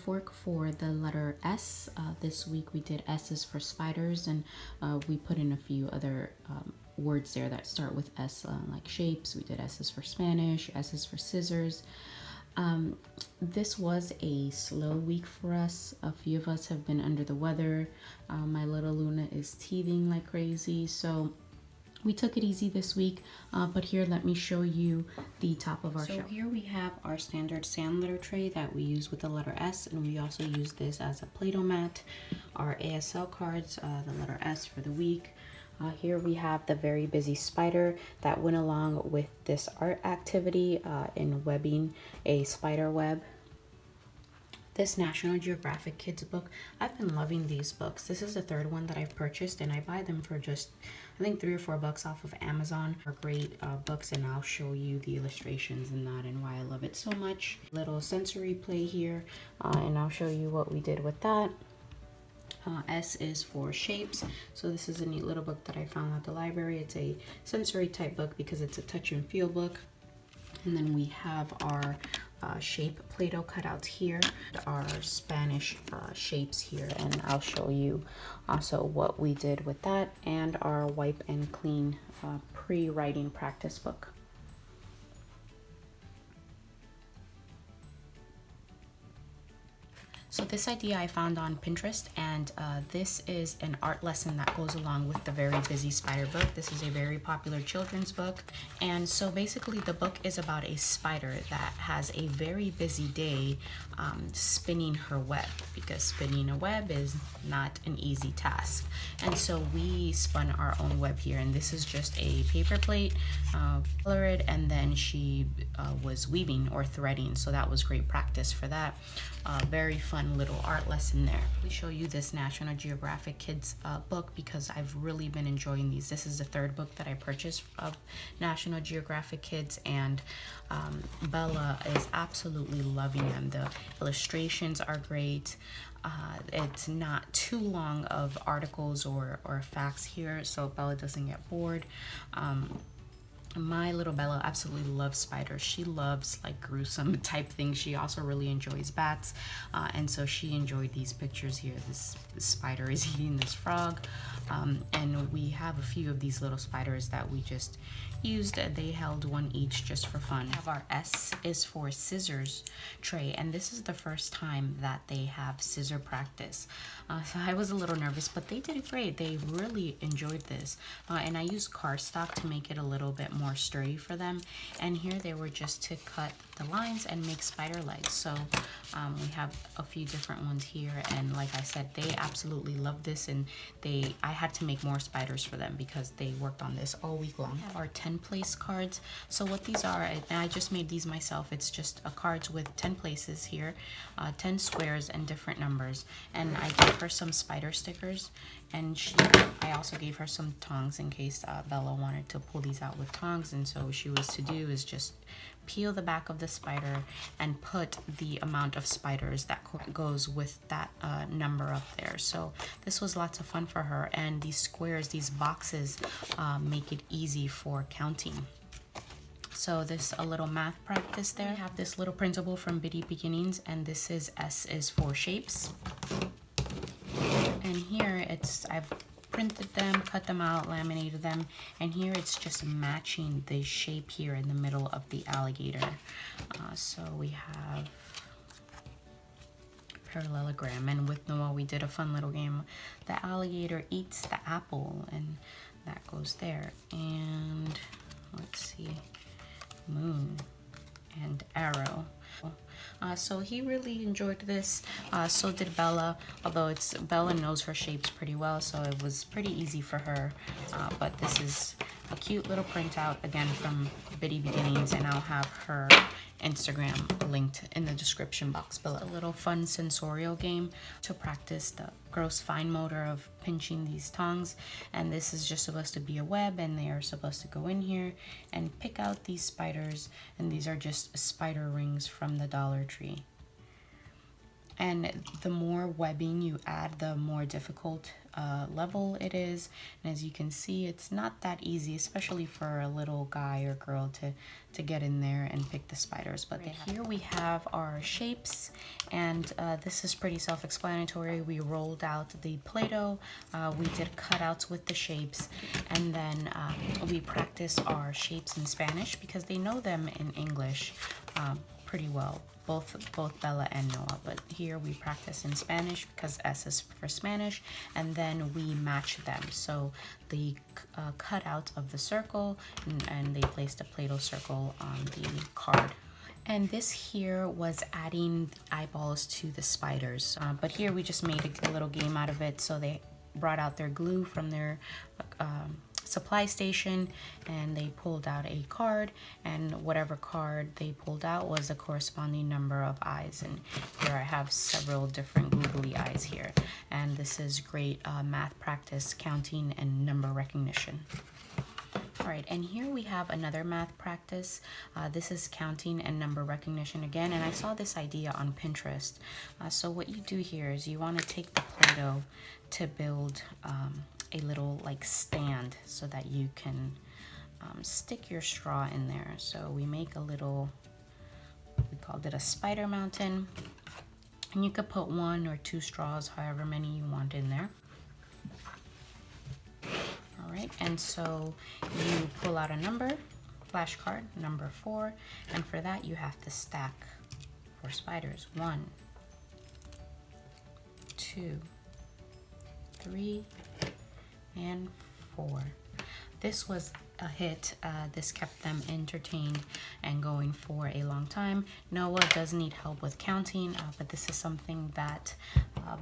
fork for the letter S. This week we did S's for spiders, and we put in a few other words there that start with S, like shapes. We did S's for Spanish, S's for scissors. This was a slow week for us. A few of us have been under the weather. My little Luna is teething like crazy, so we took it easy this week, but here, let me show you the top of our shelf. So here we have our standard sand litter tray that we use with the letter S, and we also use this as a Play-Doh mat. Our ASL cards, the letter S for the week. Here we have the very busy spider that went along with this art activity in webbing a spider web. This National Geographic Kids book, I've been loving these books. This is the third one that I've purchased, and I buy them for just, I think, $3 or $4 off of Amazon. They're great books, and I'll show you the illustrations in that and why I love it so much. Little sensory play here, and I'll show you what we did with that. S is for shapes. So this is a neat little book that I found at the library. It's a sensory type book because it's a touch and feel book. And then we have our shape Play-Doh cutouts here, our Spanish shapes here, and I'll show you also what we did with that, and our wipe and clean pre-writing practice book. So this idea I found on Pinterest, and this is an art lesson that goes along with the very busy spider book. This is a very popular children's book, and so basically the book is about a spider that has a very busy day spinning her web, because spinning a web is not an easy task. And so we spun our own web here, and this is just a paper plate, colored, and then she was weaving or threading, so that was great practice for that. Very fun little art lesson there. We show you this National Geographic Kids book because I've really been enjoying these. This is the third book that I purchased of National Geographic Kids, and Bella is absolutely loving them. The illustrations are great. It's not too long of articles or facts here, so Bella doesn't get bored. My little Bella absolutely loves spiders. She loves like gruesome type things. She also really enjoys bats, and so she enjoyed these pictures here. This spider is eating this frog, and we have a few of these little spiders that we just used. They held one each just for fun. We have our S is for scissors tray, and this is the first time that they have scissor practice. So I was a little nervous, but they did it great. They really enjoyed this, and I used cardstock to make it a little bit more sturdy for them. And here they were just to cut the lines and make spider legs. So we have a few different ones here, and like I said, they absolutely love this, and I had to make more spiders for them because they worked on this all week long. We have our 10 place cards. So what these are, and I just made these myself, it's just a cards with 10 places here, 10 squares and different numbers, and I gave her some spider stickers, and I also gave her some tongs in case Bella wanted to pull these out with tongs. And so what she was to do is just peel the back of the spider and put the amount of spiders that goes with that number up there. So this was lots of fun for her, and these squares, these boxes, make it easy for counting. So this a little math practice there. We have this little printable from Bitty Beginnings, and this is S is for shapes. And here I've printed them, cut them out, laminated them, and here it's just matching the shape here in the middle of the alligator. So we have parallelogram, and with Noah we did a fun little game. The alligator eats the apple, and that goes there. And let's see, moon and arrow. So he really enjoyed this. So did Bella, although Bella knows her shapes pretty well, so it was pretty easy for her. But this is a cute little printout, again, from Bitty Beginnings, and I'll have her Instagram linked in the description box below. A little fun sensorial game to practice the gross fine motor of pinching these tongs, and this is just supposed to be a web, and they are supposed to go in here and pick out these spiders, and these are just spider rings from the Dollar Tree. And the more webbing you add, the more difficult level it is. And as you can see, it's not that easy, especially for a little guy or girl to get in there and pick the spiders. But here we have our shapes, and this is pretty self-explanatory. We rolled out the Play-Doh, we did cutouts with the shapes, and then we practice our shapes in Spanish because they know them in English pretty well. Both Bella and Noah, but here we practice in Spanish because S is for Spanish, and then we match them. So the cutout of the circle, and they placed a Play-Doh circle on the card. And this here was adding eyeballs to the spiders, but here we just made a little game out of it. So they brought out their glue from their supply station, and they pulled out a card, and whatever card they pulled out was a corresponding number of eyes. And here I have several different googly eyes here, and this is great math practice, counting and number recognition. All right, and here we have another math practice. This is counting and number recognition again, and I saw this idea on Pinterest. So what you do here is you want to take the Play-Doh to build a little like stand so that you can stick your straw in there. So we make a little, we called it a spider mountain, and you could put 1 or 2 straws, however many you want in there. All right, and so you pull out a number, flashcard, number 4, and for that you have to stack 4 spiders. 1, 2, 3, and 4. This was a hit. This kept them entertained and going for a long time. Noah does need help with counting, but this is something that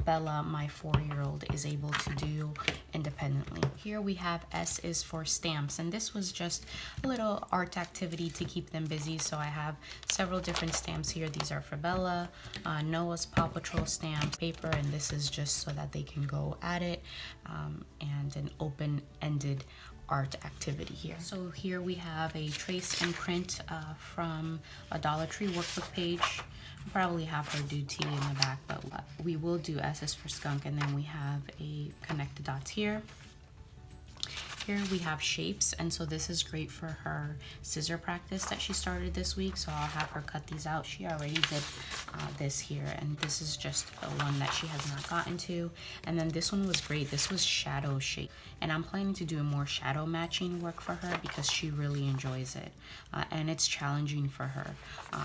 Bella, my 4-year-old, is able to do independently. Here we have S is for stamps, and this was just a little art activity to keep them busy. So I have several different stamps here. These are for Bella, Noah's Paw Patrol stamp paper, and this is just so that they can go at it, and an open-ended art activity here. So here we have a trace and print from a Dollar Tree workbook page. I'll probably have her do T in the back, but we will do S is for skunk, and then we have a connect the dots here. Here we have shapes, and so this is great for her scissor practice that she started this week. So I'll have her cut these out. She already did this here, and this is just one that she has not gotten to. And then this one was great. This was shadow shape, and I'm planning to do more shadow matching work for her because she really enjoys it, and it's challenging for her.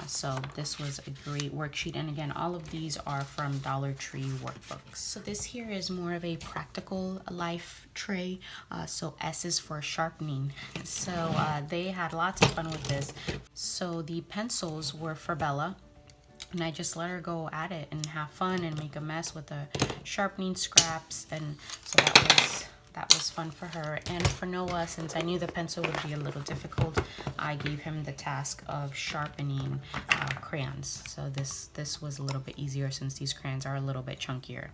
So this was a great worksheet, and again, all of these are from Dollar Tree workbooks. So this here is more of a practical life tray. So S is for sharpening. So they had lots of fun with this. So the pencils were for Bella, and I just let her go at it and have fun and make a mess with the sharpening scraps, and so that was fun for her. And for Noah, since I knew the pencil would be a little difficult, I gave him the task of sharpening crayons. So this was a little bit easier since these crayons are a little bit chunkier.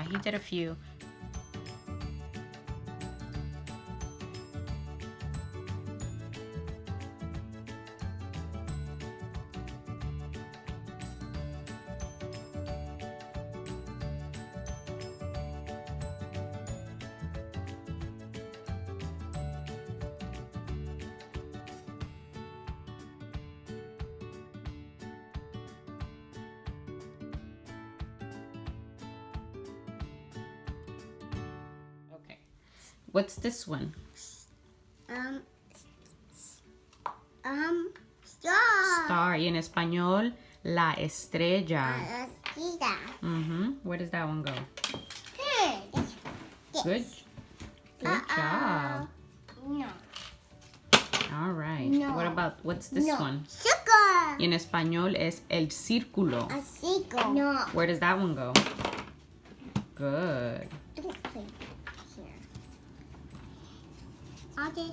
He did a few. What's this one? Star. Star. Y en español, la estrella. La estrella. Where does that one go? Here. Good job. No. All right. No. What's this one? Sugar. Y en español es el círculo. A circle. No. Where does that one go? Good. Okay.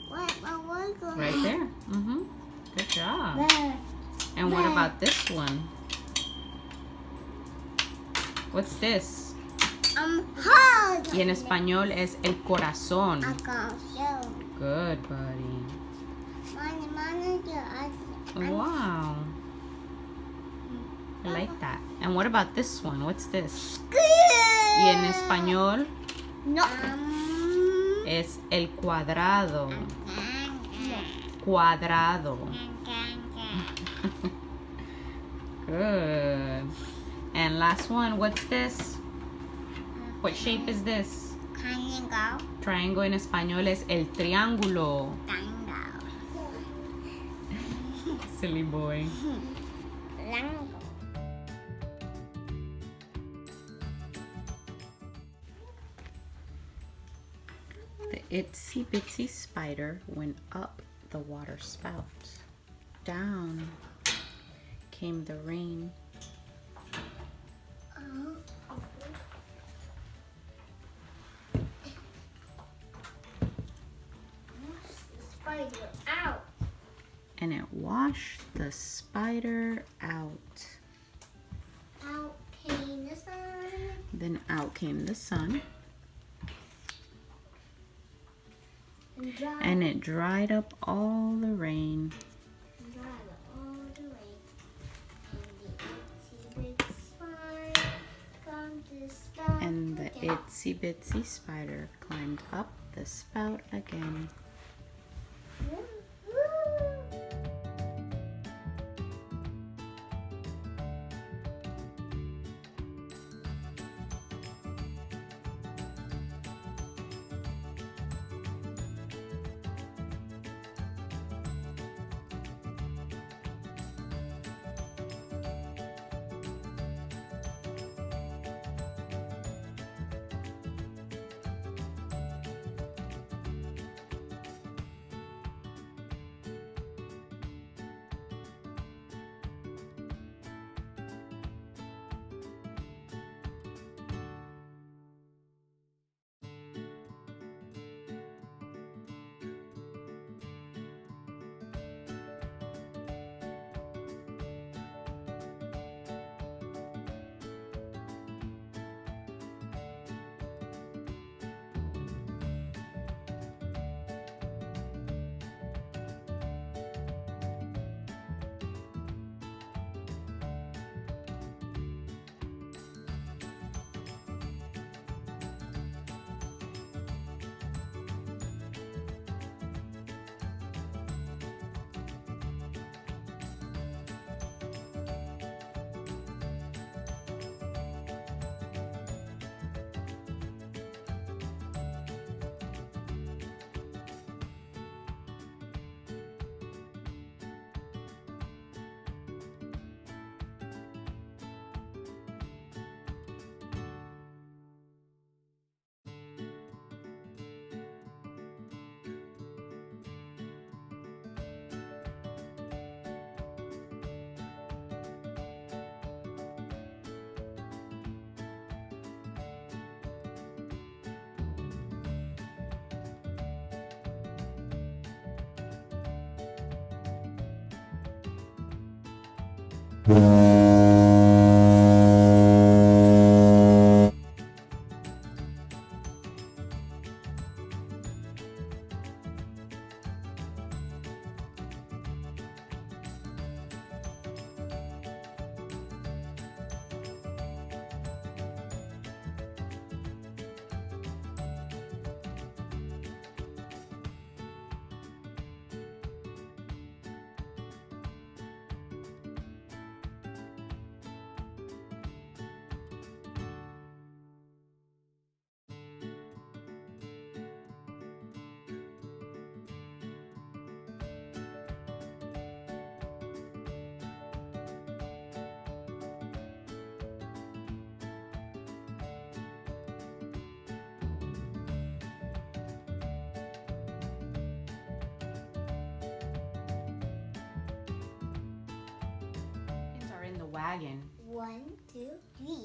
What Right there. Good job. Where? And what about this one? What's this? Hug. Y en español es el corazón. I can show. Good, buddy. Wow. I like that. And what about this one? What's this? Squid. Y en español No. es el cuadrado. Cuadrado. Good. And last one, what's this? What shape is this? Triangle. Triangle en español es el triángulo. Triangle. Silly boy. Triangle. The itsy bitsy spider went up the water spout. Down came the rain. Spider out. And it washed the spider out. Out came the sun. Then out came the sun, and it dried up all the rain. And the itsy bitsy spider climbed up the spout again. Are in the wagon. 1, 2, 3.